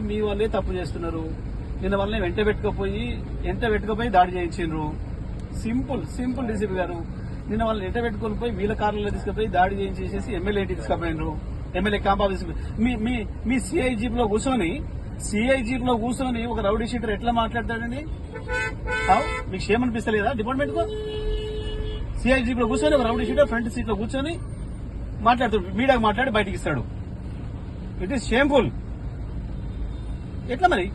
మీ వాళ్ళే తప్పు చేస్తున్నారు. నిన్న వాళ్ళని వెంట పెట్టుకపోయి దాడి చేయించారు. సింపుల్ డీసీపీ గారు నిన్న వాళ్ళని వెంట పెట్టుకొని పోయి వీళ్ళ కార్లలో తీసుకుపోయి దాడి చేయించేసి ఎమ్మెల్యే ఇంటికి తీసుకుపోయినారు. ఎమ్మెల్యే క్యాంప్ ఆఫీస్ మీ సిఐ జీప్ లో కూర్చొని ఒక రౌడీ షీటర్ ఎట్లా మాట్లాడతాడండి? మీకు క్షేమనిపిస్తలేదా డిపార్ట్మెంట్ కు? సిఐ జీప్ లో కూర్చొని ఒక రౌడీ షీటర్ ఫ్రంట్ సీట్ లో కూర్చొని మాట్లాడుతాడు, మీడియాకు మాట్లాడి బయటికి ఇస్తాడు. It is shameful. ఎట్లా మరి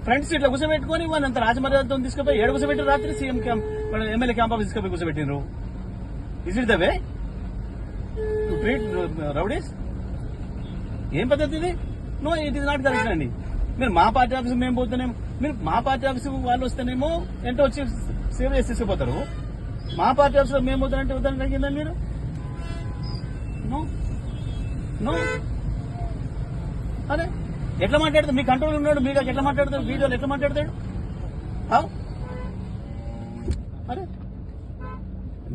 ఫ్రంట్ సీట్ లో కూర్చోబెట్టుకుని వాళ్ళ అంత రాజమర్యాదతో తీసుకుపోయి ఏడు కూర్చోబెట్టారు. రాత్రి సీఎం ఎమ్మెల్యే క్యాంప్ ఆఫీస్ తీసుకుపోయి కూర్చోబెట్టినారు. Is it the way to treat rowdies? ఏం పద్ధతి ఇది? No, it is not correct అండి. మీరు మా పార్టీ ఆఫీస్ మేము పోతున్నాము, మీరు మా పార్టీ ఆఫీస్ వాళ్ళు వస్తేనేమో ఎంతో వచ్చి సేవ చేసి తీసుకుపోతారు. మా పార్టీ ఆఫీస్ లో మేము పోతానంటే ఉదాహరణ అడిగిందండి మీరు? నో అరే ఎట్లా మాట్లాడతాడు? మీ కంట్రోల్ ఉన్నాడు, మీకు ఎట్లా మాట్లాడతాడు? వీడియోలు ఎట్లా మాట్లాడతాడు? అరే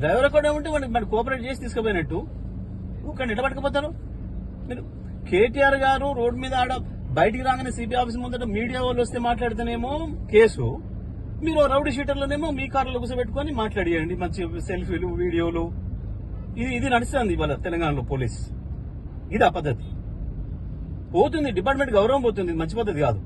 డ్రైవర్ కూడా ఉంటే మరి కోఆపరేట్ చేసి తీసుకుపోయినట్టు కానీ ఎట్లా పట్టుకుపోతారు మీరు? కేటీఆర్ గారు రోడ్డు మీద ఆడ బయటికి రాగానే సిబిఐ ఆఫీస్ ముందట మీడియా వాళ్ళు వస్తే మాట్లాడితేనేమో కేసు, మీరు రౌడీ షీటర్లోనేమో మీ కార్లో కూర్చోబెట్టుకొని మాట్లాడియండి మంచి సెల్ఫీలు వీడియోలు. ఇది నడుస్తుంది ఇవాళ తెలంగాణలో పోలీస్. ఇది ఆ పద్ధతి పోతుంది, డిపార్ట్మెంట్ గౌరవం పోతుంది. మంచి పద్ధతి కాదు.